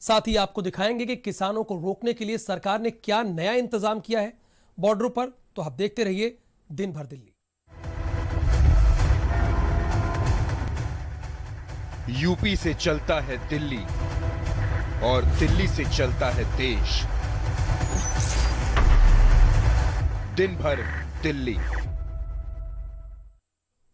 साथ ही आपको दिखाएंगे कि किसानों को रोकने के लिए सरकार ने क्या नया इंतजाम किया है बॉर्डरों पर। तो आप देखते रहिए दिन भर दिल्ली। यूपी से चलता है दिल्ली और दिल्ली से चलता है देश। दिन भर दिल्ली।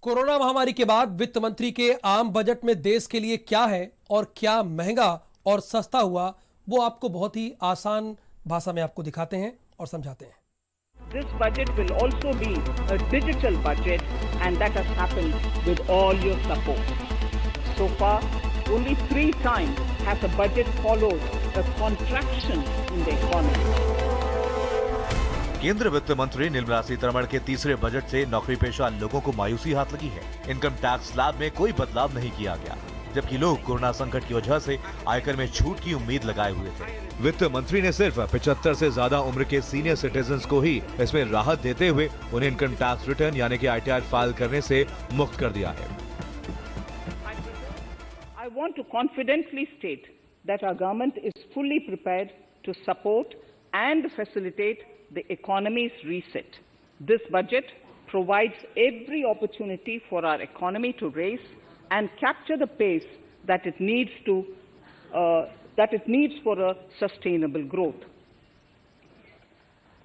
कोरोना महामारी के बाद वित्त मंत्री के आम बजट में देश के लिए क्या है और क्या महंगा और सस्ता हुआ, वो आपको बहुत ही आसान भाषा में आपको दिखाते हैं और समझाते हैं। This budget will also be a digital budget, and that has happened with all your support. So far, only 3 times has a budget followed a contraction in the economy. केंद्रीय वित्त मंत्री निर्मला सीतारमण के तीसरे बजट से नौकरी पेशा लोगों को मायूसी हाथ लगी है। इनकम टैक्स स्लैब में कोई बदलाव नहीं किया गया, जबकि लोग कोरोना संकट की वजह से आयकर में छूट की उम्मीद लगाए हुए थे। वित्त मंत्री ने सिर्फ 75 से ज्यादा उम्र के सीनियर सिटीजन्स को ही इसमें राहत देते हुए उन्हें इनकम टैक्स रिटर्न यानी कि ITR फाइल करने से मुक्त कर दिया है। I want to confidently state that our government is fully prepared to support and facilitate the economy's reset. This budget provides every opportunity for our economy to raise and capture the pace that it needs for a sustainable growth.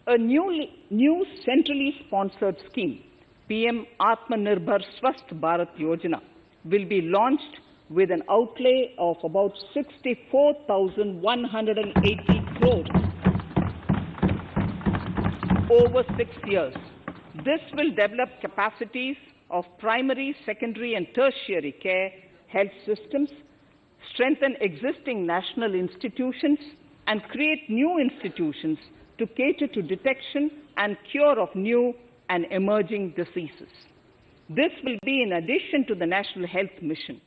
A new centrally sponsored scheme, PM Atmanirbhar Swasth Bharat Yojana, will be launched with an outlay of about 64,180 crores over 6 years. This will develop capacities of primary, secondary and tertiary care health systems, strengthen existing national institutions and create new institutions to cater to detection and cure of new and emerging diseases. This will be in addition to the National Health Mission.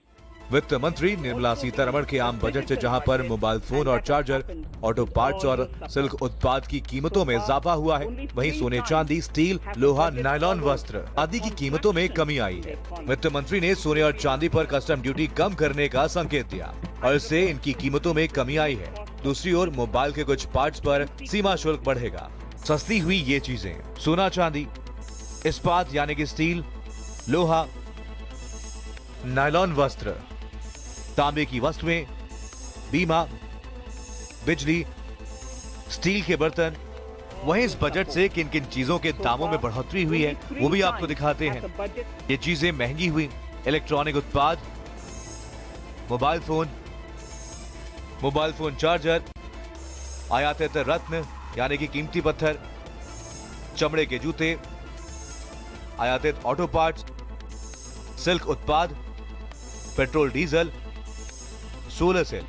वित्त मंत्री निर्मला सीतारमण के आम budget से जहां पर mobile phone और charger, auto parts और silk उत्पाद की कीमतों में इजाफा हुआ है, वहीं सोने चांदी, स्टील, लोहा, नायलॉन वस्त्र आदि की कीमतों में कमी आई है। वित्त मंत्री ने सोने और चांदी पर कस्टम ड्यूटी कम करने का संकेत दिया और इससे इनकी कीमतों में कमी आई है। दूसरी ओर मोबाइल के कुछ पार्ट्स पर सीमा शुल्क बढ़ेगा। सस्ती हुई ये चीजें सोना चांदी, इस्पात यानी कि स्टील, लोहा, नायलॉन वस्त्र, तांबे की वस्तुएं, बीमा, बिजली, स्टील के बर्तन। वहीं इस बजट से किन किन चीजों के दामों में बढ़ोतरी हुई है वो भी आपको दिखाते हैं। ये चीजें महंगी हुई: इलेक्ट्रॉनिक उत्पाद, मोबाइल फोन चार्जर, आयातित रत्न यानी कि कीमती पत्थर, चमड़े के जूते, आयातित ऑटो पार्ट्स, सिल्क उत्पाद, petrol diesel, solar cell.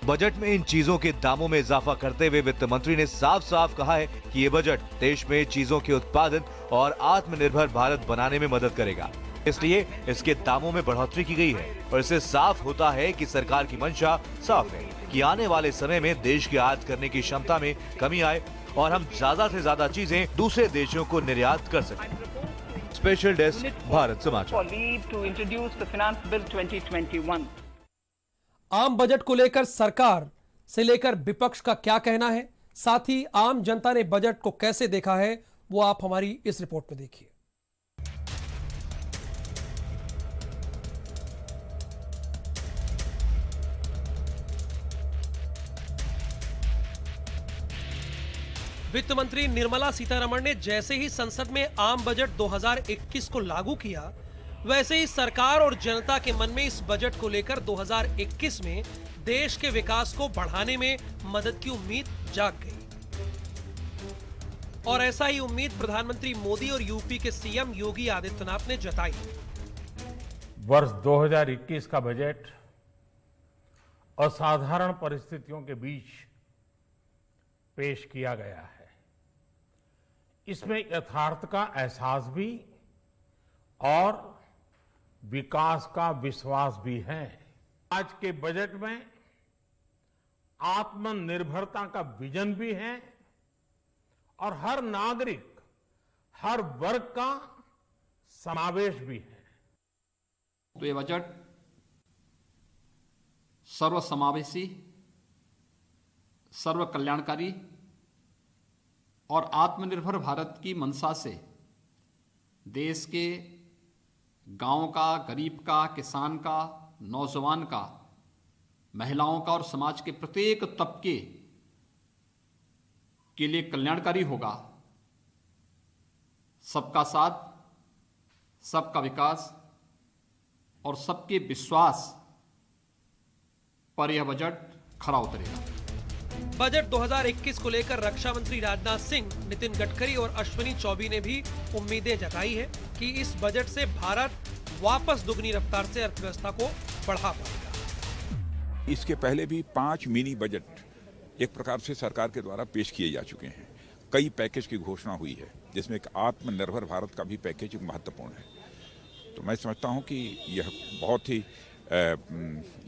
Budget में इन चीजों के दामों में इजाफा करते हुए वित्त मंत्री ने साफ साफ कहा है कि ये बजट देश में चीजों के उत्पादन और आत्मनिर्भर भारत बनाने में मदद करेगा, इसलिए इसके दामों में बढ़ोतरी की गई है। और इससे साफ होता है कि सरकार की मंशा साफ है कि आने वाले समय में देश के आयात करने की क्षमता में कमी आए और हम ज्यादा से ज्यादा चीजें दूसरे देशों को निर्यात कर सकें। स्पेशल डेस्क, भारत समाचार। आम बजट को लेकर सरकार से लेकर विपक्ष का क्या कहना है, साथ ही आम जनता ने बजट को कैसे देखा है, वो आप हमारी इस रिपोर्ट में देखिए। वित्त मंत्री निर्मला सीतारमण ने जैसे ही संसद में आम बजट 2021 को लागू किया, वैसे ही सरकार और जनता के मन में इस बजट को लेकर 2021 में देश के विकास को बढ़ाने में मदद की उम्मीद जाग गई। और ऐसा ही उम्मीद प्रधानमंत्री मोदी और यूपी के सीएम योगी आदित्यनाथ ने जताई। वर्ष 2021 का बजट असाधारण परिस्थितियों के बीच पेश किया गया है। इसमें यथार्थ का एहसास भी और विकास का विश्वास भी है। आज के बजट में आत्मनिर्भरता का विजन भी है और हर नागरिक, हर वर्ग का समावेश भी है। तो ये बजट सर्वसमावेशी, सर्व कल्याणकारी और आत्मनिर्भर भारत की मंशा से देश के गांव का, गरीब का, किसान का, नौजवान का, महिलाओं का और समाज के प्रत्येक तबके के लिए कल्याणकारी होगा। सबका साथ, सबका विकास और सबके विश्वास पर यह बजट खरा उतरेगा। बजट 2021 को लेकर रक्षा मंत्री राजनाथ सिंह, नितिन गडकरी और अश्विनी चौबे ने भी उम्मीदें जताई है कि इस बजट से भारत वापस दुगनी रफ्तार से अर्थव्यवस्था को बढ़ा पाएगा। इसके पहले भी 5 मिनी बजट एक प्रकार से सरकार के द्वारा पेश किए जा चुके हैं। कई पैकेज की घोषणा हुई है, जिसमें एक आत्मनिर्भर भारत का भी पैकेज महत्वपूर्ण है। तो मैं समझता हूं कि यह बहुत ही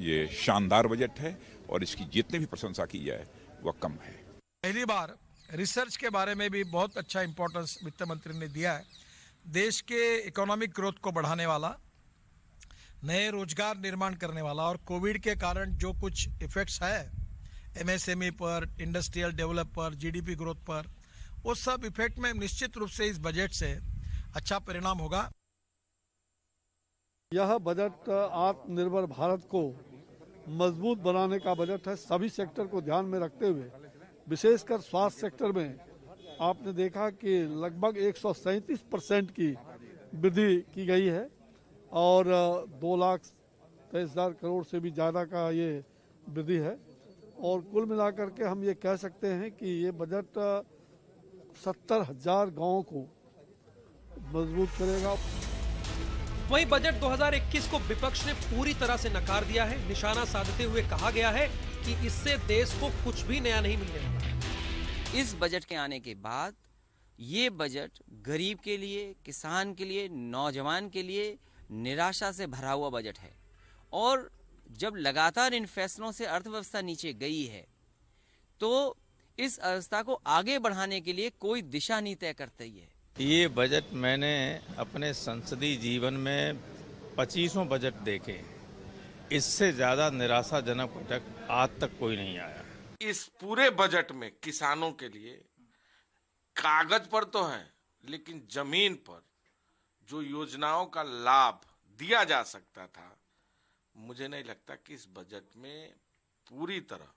ये शानदार बजट है और इसकी जितनी भी प्रशंसा की जाए वह कम है। पहली बार रिसर्च के बारे में भी बहुत अच्छा इंपॉर्टेंस वित्त मंत्री ने दिया है। देश के इकोनॉमिक ग्रोथ को बढ़ाने वाला, नए रोजगार निर्माण करने वाला और कोविड के कारण जो कुछ इफेक्ट्स है एमएसएमई पर, इंडस्ट्रियल डेवलप पर, जीडीपी ग्रोथ पर, वो सब इफेक्ट में निश्चित रूप से इस बजट से अच्छा परिणाम होगा। यह बजट आत्मनिर्भर भारत को मजबूत बनाने का बजट है। सभी सेक्टर को ध्यान में रखते हुए, विशेषकर स्वास्थ्य सेक्टर में आपने देखा कि लगभग 137% की वृद्धि की गई है और 2,23,000 करोड़ से भी ज़्यादा का ये वृद्धि है। और कुल मिलाकर के हम ये कह सकते हैं कि ये बजट 70,000 गाँवों को मजबूत करेगा। वहीं बजट 2021 को विपक्ष ने पूरी तरह से नकार दिया है। निशाना साधते हुए कहा गया है कि इससे देश को कुछ भी नया नहीं मिलने वाला है। इस बजट के आने के बाद ये बजट गरीब के लिए, किसान के लिए, नौजवान के लिए निराशा से भरा हुआ बजट है। और जब लगातार इन फैसलों से अर्थव्यवस्था नीचे गई है तो इस अवस्था को आगे बढ़ाने के लिए कोई दिशा नहीं तय करती है। ये बजट मैंने अपने संसदीय जीवन में 25 बजट देखे, इससे ज्यादा निराशाजनक बजट आज तक कोई नहीं आया। इस पूरे बजट में किसानों के लिए कागज पर तो है, लेकिन जमीन पर जो योजनाओं का लाभ दिया जा सकता था, मुझे नहीं लगता कि इस बजट में पूरी तरह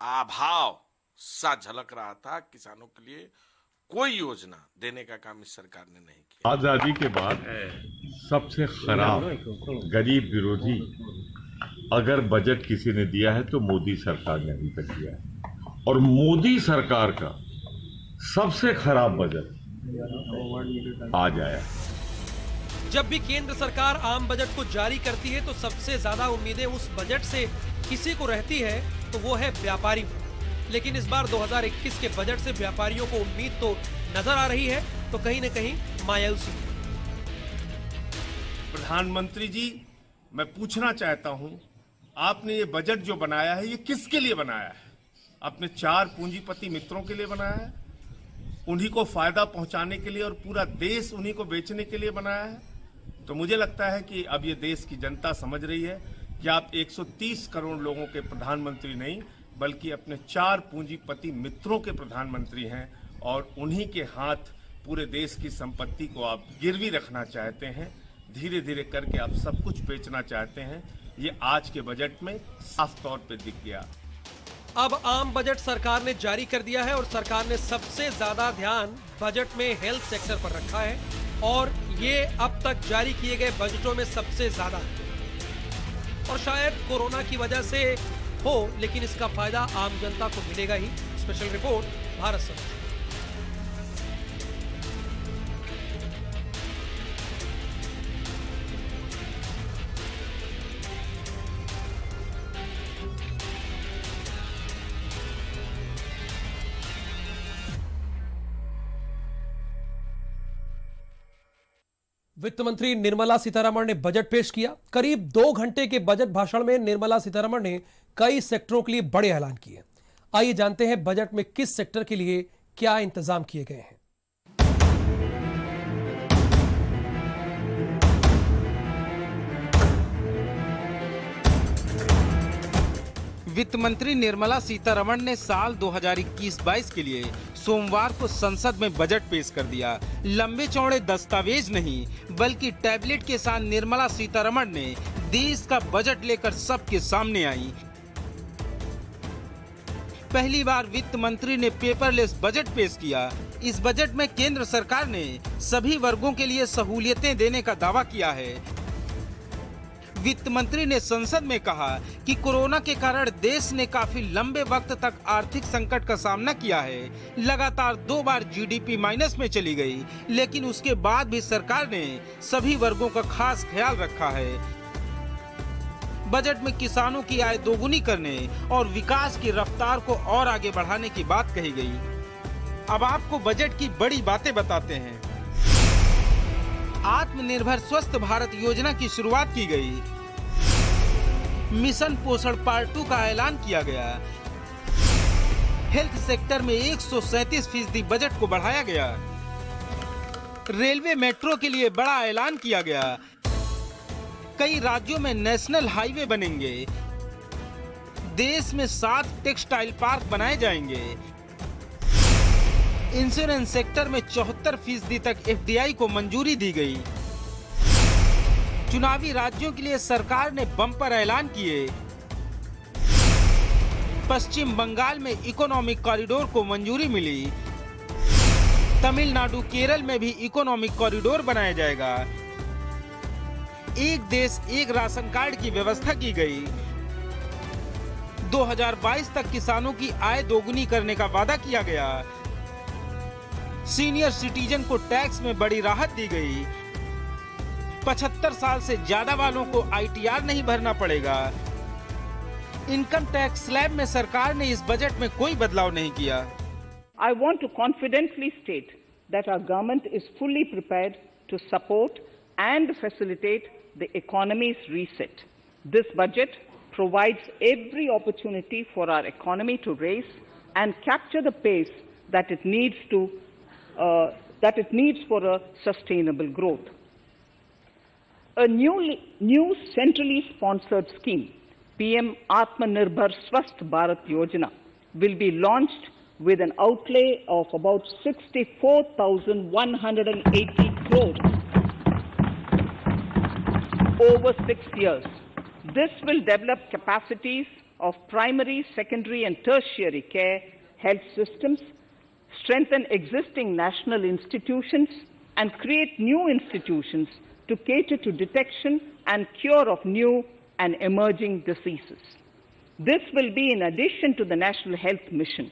अभाव सा झलक रहा था। किसानों के लिए कोई योजना देने का काम इस सरकार ने नहीं किया। आजादी के बाद सबसे खराब गरीब विरोधी अगर बजट किसी ने दिया है तो मोदी सरकार ने अभी तक दिया है। और मोदी सरकार का सबसे खराब बजट आज आया। जब भी केंद्र सरकार आम बजट को जारी करती है तो सबसे ज्यादा उम्मीदें उस बजट से किसी को रहती है तो वो है व्यापारी। लेकिन इस बार 2021 के बजट से व्यापारियों को उम्मीद तो नजर आ रही है तो कहीं न कहीं मायूसी। प्रधानमंत्री जी, मैं पूछना चाहता हूं, आपने ये बजट जो बनाया है ये किसके लिए बनाया है? अपने 4 पूंजीपति मित्रों के लिए बनाया है, उन्हीं को फायदा पहुंचाने के लिए और पूरा देश उन्हीं को बेचने के लिए बनाया है? तो मुझे लगता है कि अब ये देश की जनता समझ रही है कि आप 130 करोड़ लोगों के प्रधानमंत्री नहीं बल्कि अपने 4 पूंजीपति मित्रों के प्रधानमंत्री हैं और उन्हीं के हाथ पूरे देश की संपत्ति को आप गिरवी रखना चाहते हैं। धीरे धीरे करके आप सब कुछ बेचना चाहते हैं। ये आज के बजट में साफ तौर पे दिख गया। अब आम बजट सरकार ने जारी कर दिया है और सरकार ने सबसे ज्यादा ध्यान बजट में हेल्थ सेक्टर पर रखा है और ये अब तक जारी किए गए बजटों में सबसे ज्यादा है। और शायद कोरोना की वजह से हो, लेकिन इसका फायदा आम जनता को मिलेगा ही। स्पेशल रिपोर्ट, भारत समाचार। वित्त मंत्री निर्मला सीतारमण ने बजट पेश किया। करीब 2 घंटे के बजट भाषण में निर्मला सीतारमण ने कई सेक्टरों के लिए बड़े ऐलान किए। आइए जानते हैं बजट में किस सेक्टर के लिए क्या इंतजाम किए गए हैं। वित्त मंत्री निर्मला सीतारमण ने साल 2021-22 के लिए सोमवार को संसद में बजट पेश कर दिया। लंबे चौड़े दस्तावेज नहीं बल्कि टैबलेट के साथ निर्मला सीतारमण ने देश का बजट लेकर सबके सामने आई। पहली बार वित्त मंत्री ने पेपरलेस बजट पेश किया। इस बजट में केंद्र सरकार ने सभी वर्गों के लिए सहूलियतें देने का दावा किया है। वित्त मंत्री ने संसद में कहा कि कोरोना के कारण देश ने काफी लंबे वक्त तक आर्थिक संकट का सामना किया है। लगातार 2 बार जीडीपी माइनस में चली गई, लेकिन उसके बाद भी सरकार ने सभी वर्गों का खास ख्याल रखा है। बजट में किसानों की आय दोगुनी करने और विकास की रफ्तार को और आगे बढ़ाने की बात कही गई। अब आपको बजट की बड़ी बातें बताते हैं। आत्मनिर्भर स्वस्थ भारत योजना की शुरुआत की गई। मिशन पोषण पार्ट 2 का ऐलान किया गया। हेल्थ सेक्टर में 137% बजट को बढ़ाया गया। रेलवे मेट्रो के लिए बड़ा ऐलान किया गया। कई राज्यों में नेशनल हाईवे बनेंगे। देश में 7 टेक्सटाइल पार्क बनाए जाएंगे। इंश्योरेंस सेक्टर में 74% तक एफडीआई को मंजूरी दी गई। चुनावी राज्यों के लिए सरकार ने बम्पर ऐलान किए। पश्चिम बंगाल में इकोनॉमिक कॉरिडोर को मंजूरी मिली। तमिलनाडु, केरल में भी इकोनॉमिक कॉरिडोर बनाया जाएगा। एक देश एक राशन कार्ड की व्यवस्था की गई। 2022 तक किसानों की आय दोगुनी करने का वादा किया गया। सीनियर सिटीजन को टैक्स में बड़ी राहत दी गई। 75 साल से ज्यादा वालों को आईटीआर नहीं भरना पड़ेगा। इनकम टैक्स स्लैब में सरकार ने इस बजट में कोई बदलाव नहीं किया। I want to confidently state that our government is fully prepared to support and facilitate the economy's reset. This budget provides every opportunity for our economy to raise and capture the pace that it needs for a sustainable growth. A new centrally sponsored scheme, PM Atmanirbhar Swasth Bharat Yojana, will be launched with an outlay of about 64,180 crores over 6 years. This will develop capacities of primary, secondary and tertiary care health systems, strengthen existing national institutions and create new institutions to cater to detection and cure of new and emerging diseases. This will be in addition to the National Health Mission.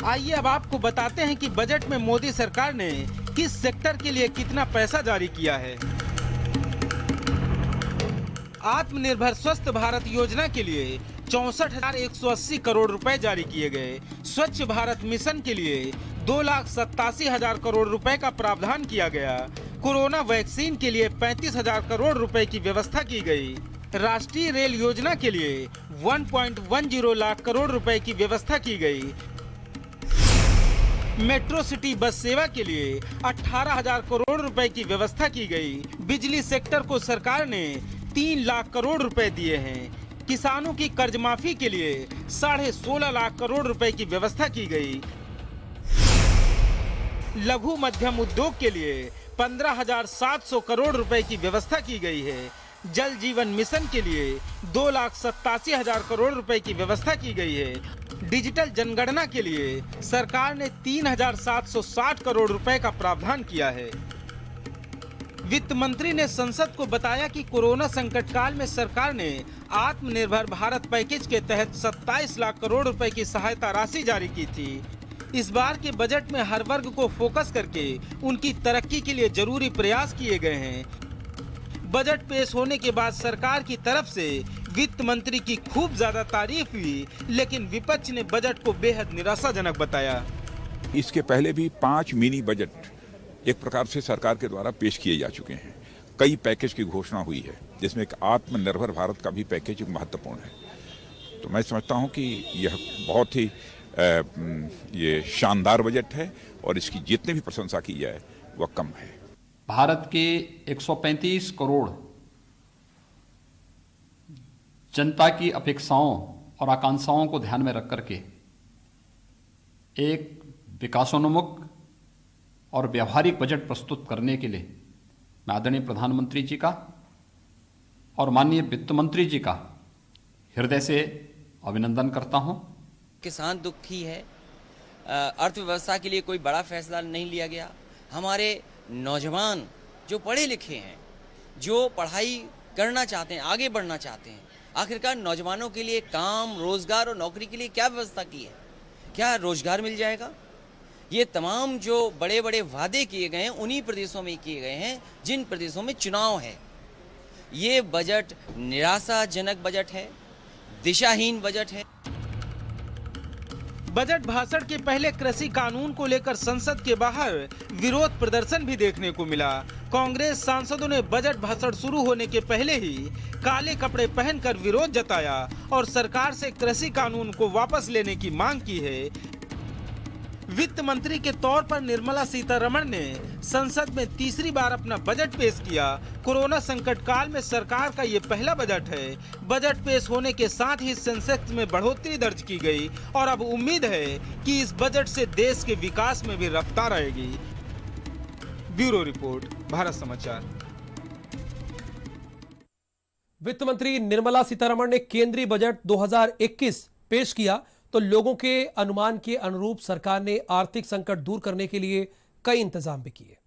आइए अब आपको बताते हैं कि budget में मोदी सरकार ने किस सेक्टर के लिए कितना पैसा जारी किया है। आत्मनिर्भर स्वस्थ भारत योजना के लिए 64,180 करोड़ रुपए जारी किए गए। स्वच्छ भारत मिशन के लिए 2,87,000 करोड़ रुपए का प्रावधान किया गया। कोरोना वैक्सीन के लिए 35,000 करोड़ रुपए की व्यवस्था की गई। राष्ट्रीय रेल योजना के लिए 1.10 लाख करोड़ रुपए की व्यवस्था की गई। मेट्रो सिटी बस सेवा के लिए 18,000 करोड़ रुपए की व्यवस्था की गई। बिजली सेक्टर को सरकार ने 3 लाख करोड़ रुपए दिए हैं। किसानों की कर्ज माफी के लिए 16.5 लाख करोड़ रुपए की व्यवस्था की गई। लघु मध्यम उद्योग के लिए 15,700 करोड़ रुपए की व्यवस्था की गई है। जल जीवन मिशन के लिए 2,87,000 करोड़ रुपए की व्यवस्था की गई है। डिजिटल जनगणना के लिए सरकार ने 3,760 करोड़ रुपए का प्रावधान किया है। वित्त मंत्री ने संसद को बताया कि कोरोना संकट काल में सरकार ने आत्मनिर्भर भारत पैकेज के तहत 27 लाख करोड़ रुपए की सहायता राशि जारी की थी। इस बार के बजट में हर वर्ग को फोकस करके उनकी तरक्की के लिए जरूरी प्रयास किए गए हैं। बजट पेश होने के बाद सरकार की तरफ से वित्त मंत्री की खूब ज्यादा तारीफ हुई, लेकिन विपक्ष ने बजट को बेहद निराशाजनक बताया। इसके पहले भी 5 मिनी बजट एक प्रकार से सरकार के द्वारा पेश किए जा चुके हैं। कई पैकेज की घोषणा हुई है, जिसमें एक आत्मनिर्भर भारत का भी पैकेज महत्वपूर्ण है। तो मैं समझता हूं कि यह बहुत ही ये शानदार बजट है और इसकी जितनी भी प्रशंसा की जाए वह कम है। भारत के 135 करोड़ जनता की अपेक्षाओं और आकांक्षाओं को ध्यान में रख करके एक विकासोन्मुख और व्यावहारिक बजट प्रस्तुत करने के लिए मैं आदरणीय प्रधानमंत्री जी का और माननीय वित्त मंत्री जी का हृदय से अभिनंदन करता हूं। किसान दुखी है, अर्थव्यवस्था के लिए कोई बड़ा फैसला नहीं लिया गया। हमारे नौजवान जो पढ़े लिखे हैं, जो पढ़ाई करना चाहते हैं, आगे बढ़ना चाहते हैं, आखिरकार नौजवानों के लिए काम, रोजगार और नौकरी के लिए क्या व्यवस्था की है? क्या रोजगार मिल जाएगा? ये तमाम जो बड़े बड़े वादे किए गए हैं उन्हीं प्रदेशों में किए गए हैं जिन प्रदेशों में चुनाव है। ये बजट निराशाजनक बजट है, दिशाहीन बजट है। बजट भाषण के पहले कृषि कानून को लेकर संसद के बाहर विरोध प्रदर्शन भी देखने को मिला। कांग्रेस सांसदों ने बजट भाषण शुरू होने के पहले ही काले कपड़े पहनकर विरोध जताया और सरकार से कृषि कानून को वापस लेने की मांग की है। वित्त मंत्री के तौर पर निर्मला सीतारमण ने संसद में तीसरी बार अपना बजट पेश किया। कोरोना संकट काल में सरकार का ये पहला बजट है। बजट पेश होने के साथ ही सेंसेक्स में बढ़ोतरी दर्ज की गई और अब उम्मीद है कि इस बजट से देश के विकास में भी रफ्तार आएगी। ब्यूरो रिपोर्ट, भारत समाचार। वित्त मंत्री निर्मला सीतारमण ने केंद्रीय बजट 2021 पेश किया तो लोगों के अनुमान के अनुरूप सरकार ने आर्थिक संकट दूर करने के लिए कई इंतजाम भी किए।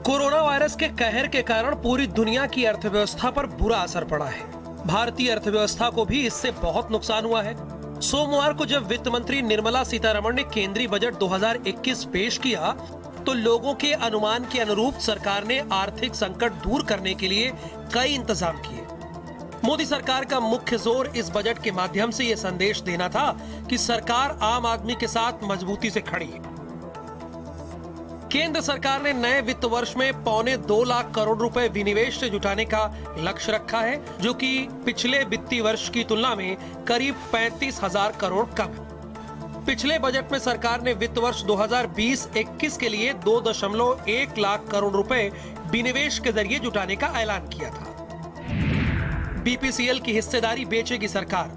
कोरोना वायरस के कहर के कारण पूरी दुनिया की अर्थव्यवस्था पर बुरा असर पड़ा है। भारतीय अर्थव्यवस्था को भी इससे बहुत नुकसान हुआ है। सोमवार को जब वित्त मंत्री निर्मला सीतारमण ने केंद्रीय बजट 2021 पेश किया तो लोगों के अनुमान के अनुरूप सरकार ने आर्थिक संकट दूर करने के लिए कई इंतजाम किए। मोदी सरकार का मुख्य जोर इस बजट के माध्यम से यह संदेश देना था कि सरकार आम आदमी के साथ मजबूती से खड़ी है। केंद्र सरकार ने नए वित्त वर्ष में 2.25 लाख करोड़ रुपए विनिवेश से जुटाने का लक्ष्य रखा है, जो कि पिछले वित्तीय वर्ष की तुलना में करीब 35,000 करोड़ कम है। पिछले बजट में सरकार ने वित्त वर्ष 2020-21 के लिए 2.1 लाख करोड़ रुपए विनिवेश के जरिए जुटाने का ऐलान किया था। बीपीसीएल की हिस्सेदारी बेचेगी सरकार।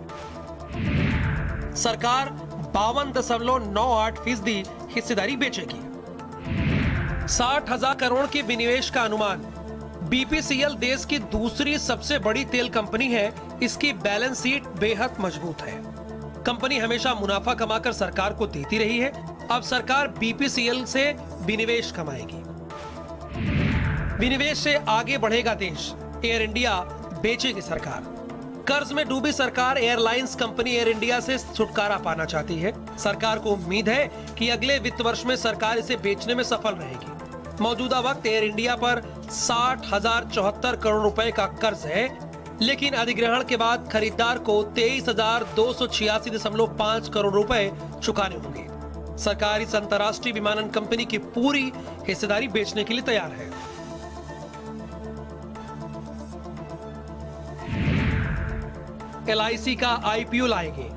सरकार 52.98% हिस्सेदारी बेचेगी। 60,000 करोड़ के विनिवेश का अनुमान। बीपीसीएल देश की दूसरी सबसे बड़ी तेल कंपनी है। इसकी बैलेंस शीट बेहद मजबूत है। कंपनी हमेशा मुनाफा कमाकर सरकार को देती रही है। अब सरकार बीपीसीएल से विनिवेश कमाएगी। विनिवेश से आगे बढ़ेगा देश। एयर इंडिया बेचेगी सरकार। कर्ज में डूबी सरकार एयरलाइंस कंपनी एयर इंडिया से छुटकारा पाना चाहती है। सरकार को उम्मीद है कि अगले वित्त वर्ष में सरकार इसे बेचने में सफल रहेगी। मौजूदा वक्त एयर इंडिया पर 60,074 करोड़ रुपए का कर्ज है, लेकिन अधिग्रहण के बाद खरीदार को 23,286.5 करोड़ रुपए चुकाने होंगे। सरकार इस अंतर्राष्ट्रीय विमानन कंपनी की पूरी हिस्सेदारी बेचने के लिए तैयार है। LIC का IPO लाएगी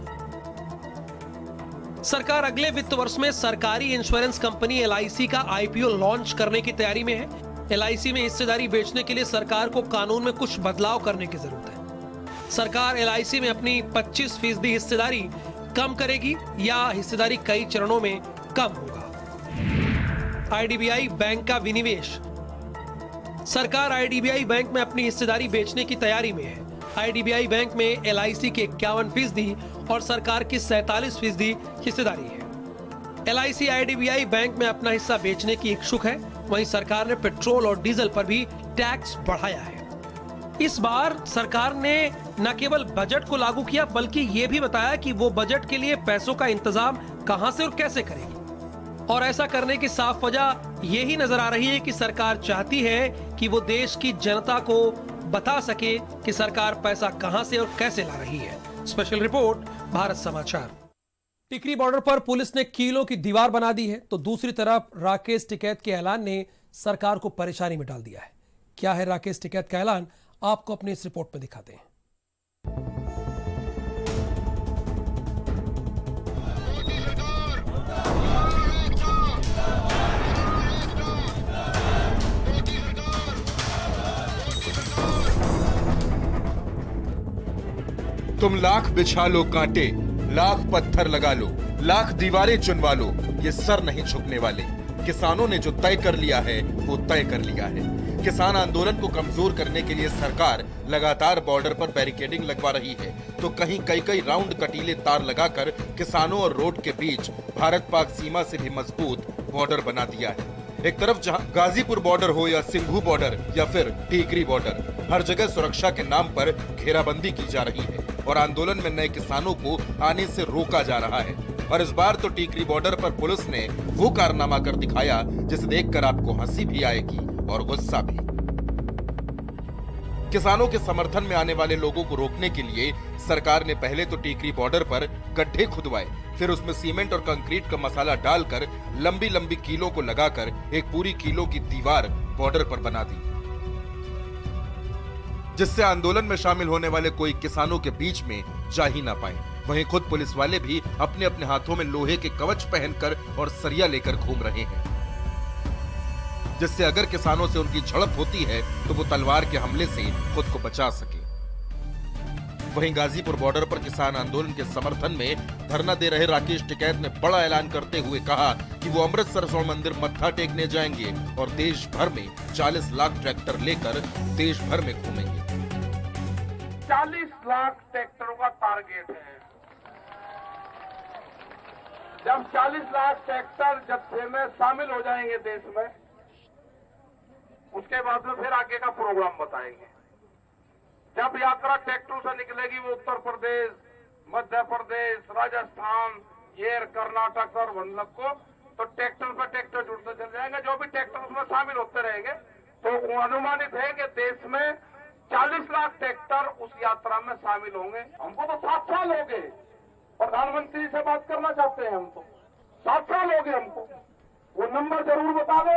सरकार। अगले वित्त वर्ष में सरकारी इंश्योरेंस कंपनी LIC का IPO लॉन्च करने की तैयारी में है। LIC में हिस्सेदारी बेचने के लिए सरकार को कानून में कुछ बदलाव करने की जरूरत है। सरकार LIC में अपनी 25% हिस्सेदारी कम करेगी या हिस्सेदारी कई चरणों में कम होगा। IDBI बैंक का विनिवेश। सरकार IDBI बैंक में अपनी हिस्सेदारी बेचने की तैयारी में है। IDBI बैंक में LIC के 51% और सरकार की 47% हिस्सेदारी है। LIC IDBI बैंक में अपना हिस्सा बेचने की इच्छुक है। वहीं सरकार ने पेट्रोल और डीजल पर भी टैक्स बढ़ाया है। इस बार सरकार ने न केवल बजट को लागू किया बल्कि ये भी बताया कि वो बजट के लिए पैसों का इंतजाम कहां से और कैसे करेगी। और ऐसा करने की साफ वजह यही नजर आ रही है कि सरकार चाहती है कि वो देश की जनता को बता सके कि सरकार पैसा कहां से और कैसे ला रही है। स्पेशल रिपोर्ट, भारत समाचार। टिकरी बॉर्डर पर पुलिस ने कीलों की दीवार बना दी है तो दूसरी तरफ राकेश टिकैत के ऐलान ने सरकार को परेशानी में डाल दिया है। क्या है राकेश टिकैत का ऐलान, आपको अपनी इस रिपोर्ट में दिखाते हैं। तुम लाख बिछा लो कांटे, लाख पत्थर लगा लो, लाख दीवारें चुनवा लो, ये सर नहीं झुकने वाले। किसानों ने जो तय कर लिया है वो तय कर लिया है। किसान आंदोलन को कमजोर करने के लिए सरकार लगातार बॉर्डर पर बैरिकेडिंग लगवा रही है, तो कहीं कई राउंड कटीले तार लगाकर किसानों और रोड के बीच भारत पाक सीमा से भी मजबूत बॉर्डर बना दिया है। एक तरफ जहां गाजीपुर बॉर्डर हो या सिंघू बॉर्डर या फिर टीकरी बॉर्डर, हर जगह सुरक्षा के नाम पर घेराबंदी की जा रही है और आंदोलन में नए किसानों को आने से रोका जा रहा है। और इस बार तो टीकरी बॉर्डर पर पुलिस ने वो कारनामा कर दिखाया जिसे देखकर आपको हंसी भी आएगी और गुस्सा भी। किसानों के समर्थन में आने वाले लोगों को रोकने के लिए सरकार ने पहले तो टीकरी बॉर्डर पर गड्ढे खुदवाए, फिर उसमें सीमेंट और कंक्रीट का मसाला डालकर लंबी कीलों को लगाकर एक पूरी कीलो की दीवार बॉर्डर पर बना दी, जिससे आंदोलन में शामिल होने वाले कोई किसानों के बीच में जा ही ना पाए। वहीं खुद पुलिस वाले भी अपने अपने हाथों में लोहे के कवच पहनकर और सरिया लेकर घूम रहे हैं, जिससे अगर किसानों से उनकी झड़प होती है तो वो तलवार के हमले से खुद को बचा सके। वहीं गाजीपुर बॉर्डर पर किसान आंदोलन के समर्थन में धरना दे रहे राकेश टिकैत ने बड़ा ऐलान करते हुए कहा कि वो अमृतसर स्वर्ण मंदिर मत्था टेकने जाएंगे और देश भर में 40 लाख ट्रैक्टर लेकर देश भर में घूमेंगे। 40 लाख ट्रैक्टरों का टारगेट है। जब 40 लाख ट्रैक्टर जत्थे में शामिल हो जाएंगे देश में, उसके बाद में फिर आगे का प्रोग्राम बताएंगे। जब यात्रा ट्रैक्टर से निकलेगी वो उत्तर प्रदेश, मध्य प्रदेश, राजस्थान, येर, कर्नाटक और वनलक को, तो ट्रैक्टर पर ट्रैक्टर जुड़ते चल जाएंगे। जो भी ट्रैक्टर उसमें शामिल होते रहेंगे तो अनुमानित है कि देश में 40 लाख ट्रैक्टर उस यात्रा में शामिल होंगे। हमको तो 7 साल हो गए, प्रधानमंत्री से बात करना चाहते हैं हम तो 7 साल हो गए हमको। वो नंबर जरूर बता दो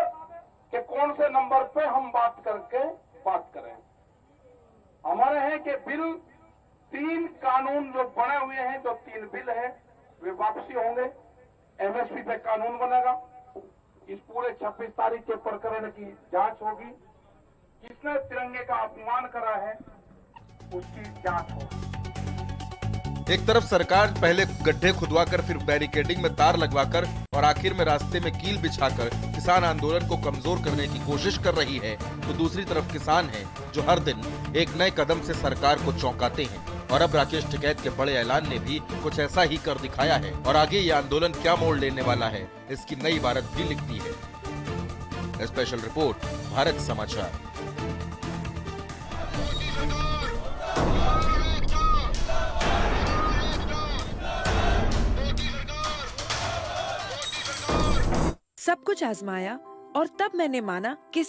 कि कौन से नंबर पे हम बात करके बात करें। हमारे हैं कि बिल 3 कानून जो बने हुए हैं, जो 3 बिल है वे वापसी होंगे। एमएसपी पे कानून बनेगा। इस पूरे 26 तारीख के प्रकरण की जांच होगी। किसने तिरंगे का अपमान करा है उसकी जांच होगी। एक तरफ सरकार पहले गड्ढे खुदवाकर फिर बैरिकेडिंग में तार लगवाकर और आखिर में रास्ते में कील बिछाकर किसान आंदोलन को कमजोर करने की कोशिश कर रही है, तो दूसरी तरफ किसान हैं जो हर दिन एक नए कदम से सरकार को चौंकाते हैं। और अब राकेश टिकैत के बड़े ऐलान ने भी कुछ ऐसा ही कर दिखाया है और आगे ये आंदोलन क्या मोड़ लेने वाला है इसकी नई इबारत भी लिखती है। स्पेशल रिपोर्ट, भारत समाचार। सब कुछ आजमाया और तब मैंने माना कि